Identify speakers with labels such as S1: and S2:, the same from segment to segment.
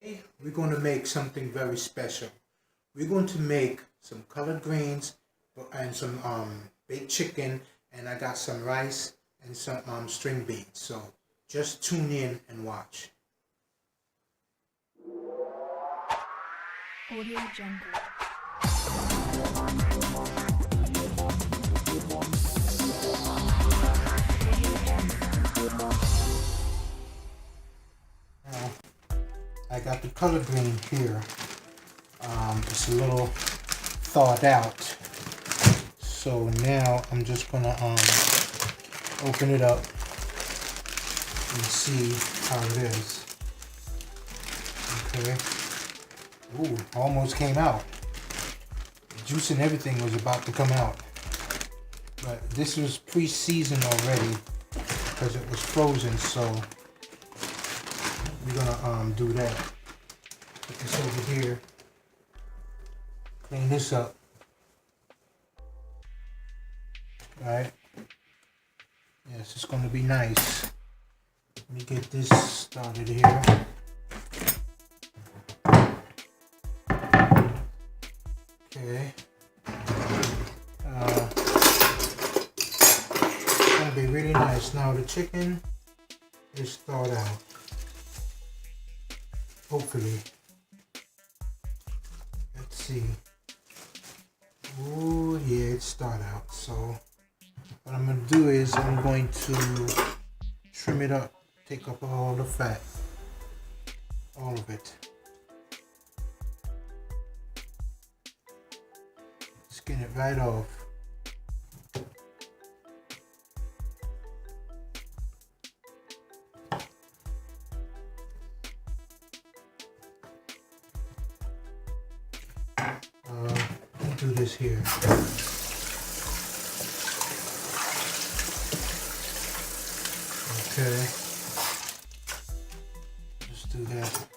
S1: We're going to make something very special. We're going to make some collard greens and some baked chicken, and I got some rice and some string beans. So just tune in and watch.
S2: Audio Jungle.
S1: Now, I got the collard green here. It's a little thawed out. So now I'm just gonna open it up and see how it is. Okay. Ooh, almost came out. The juice and everything was about to come out. But this was pre-seasoned already because it was frozen, so we're gonna do that. Put this over here. Clean this up. Alright. Yes, it's gonna be nice. Let me get this started here. Okay. It's gonna be really nice. Now the chicken is thawed out. Hopefully. Let's see. Oh yeah, it's thawed out. So what I'm gonna do is I'm going to trim it up, take up all the fat, all of it. Skin it right off. Let me do this here. Okay. Just do that.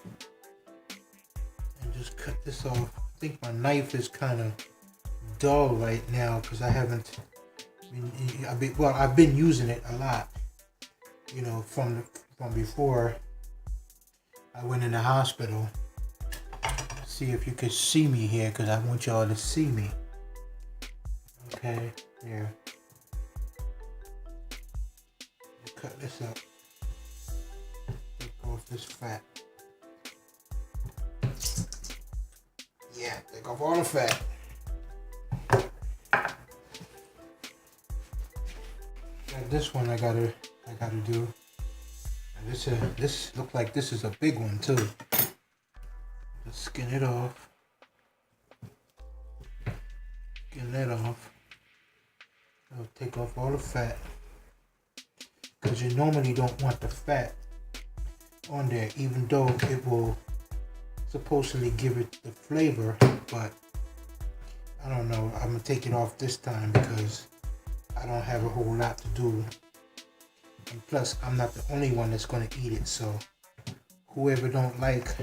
S1: And just cut this off. I think my knife is kind of dull right now because I haven't I've been using it a lot, you know, from before I went in the hospital. See if you could see me here because I want y'all to see me. Okay, there. Cut this up. Take off this fat. Yeah, take off all the fat. This one I gotta do. And this look like this is a big one too. Just skin it off. Skin that off. I'll take off all the fat. Because you normally don't want the fat on there, even though it will supposedly give it the flavor, but I don't know. I'm gonna take it off this time because I don't have a whole lot to do, and plus I'm not the only one that's going to eat it, so whoever don't like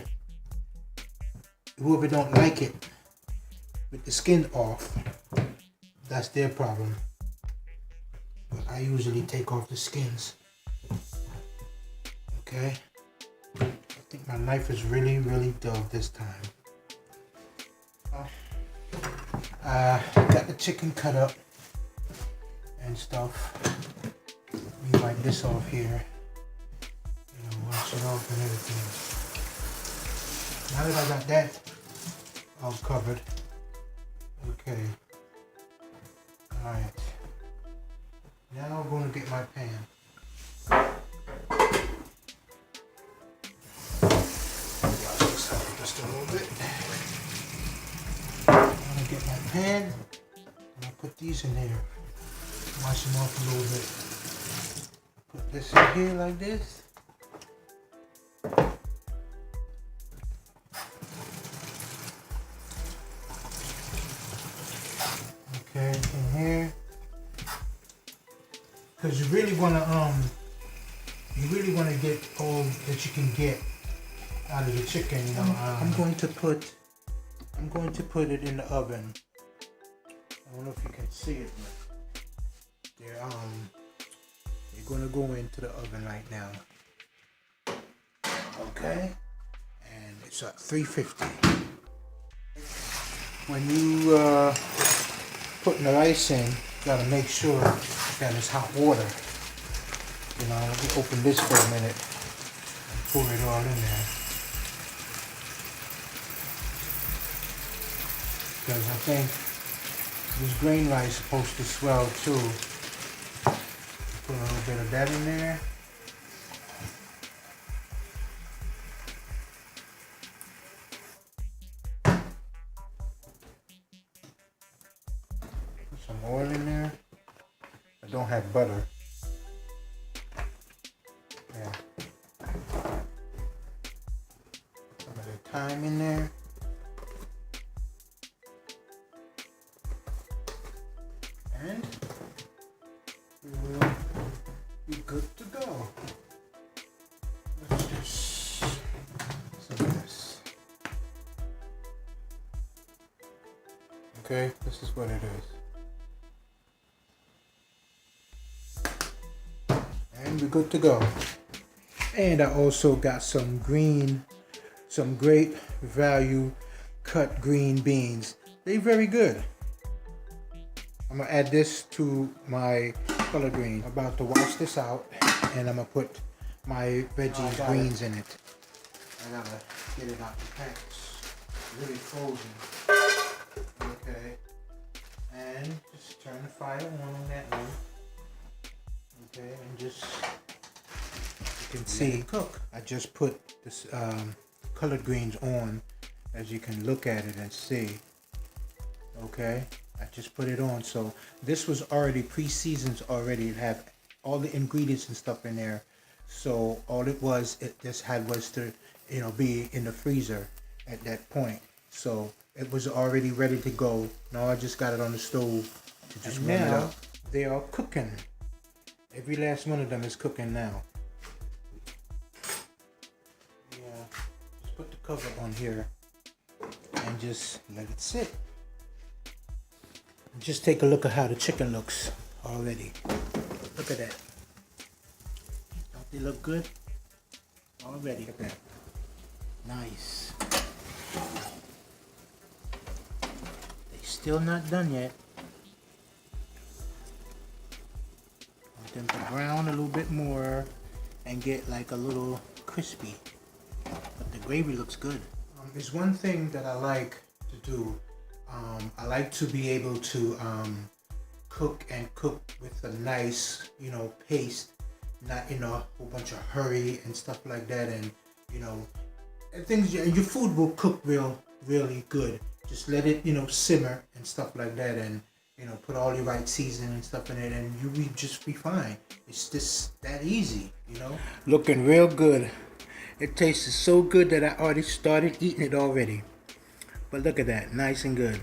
S1: it with the skin off, that's their problem. But I usually take off the skins. Okay, I think my knife is really dull this time. Got the chicken cut up and stuff. Let me wipe this off here. You know, wash it off and everything. Now that I got that all covered, okay. Alright. Now I'm going to get my pan. Wash this off just a little bit. I'm going to get my pan and I'll put these in there. Wash them off a little bit. Put this in here like this. Okay, in here. Because you really want to get all that you can get out of the chicken. You know, I'm going to put it in the oven. I don't know if you can see it, but they're gonna go into the oven right now. Okay, and it's It's at 350. When you putting the rice in, you gotta make sure that it's hot water. You know, let me open this for a minute and pour it all in there. Because I think this grain rice is supposed to swell too. Put a little bit of that in there. Put some oil in there. I don't have butter. Yeah. Some of the thyme in there. And we will be good to go. Let's just some of this. Okay, this is what it is. And we're good to go. And I also got some great value cut green beans. They're very good. I'm gonna add this to my collard green. I'm about to wash this out and I'm gonna put my veggie greens in it. I gotta get it out the pack. It's really frozen. Okay. And just turn the fire on that one. Okay, and just, you can see, cook. I just put this collard greens on, as you can look at it and see. Okay. I just put it on, so this was already pre-seasoned already. It had all the ingredients and stuff in there, so all it just had was to, you know, be in the freezer at that point. So it was already ready to go. Now I just got it on the stove to just warm it up. They are cooking. Every last one of them is cooking now. Yeah, just put the cover on here and just let it sit. Just take a look at how the chicken looks already. Look at that. Don't they look good? Already. Look at that. Nice. They still not done yet. Want them to brown a little bit more and get like a little crispy. But the gravy looks good. There's one thing that I like to do. I like to be able to cook with a nice, you know, paste, not in a whole bunch of hurry and stuff like that, and you know, and your food will cook really good. Just let it, you know, simmer and stuff like that, and you know, put all your right seasoning and stuff in it, and you will just be fine. It's just that easy, you know. Looking real good. It tastes so good that I already started eating it already. But look at that, nice and good.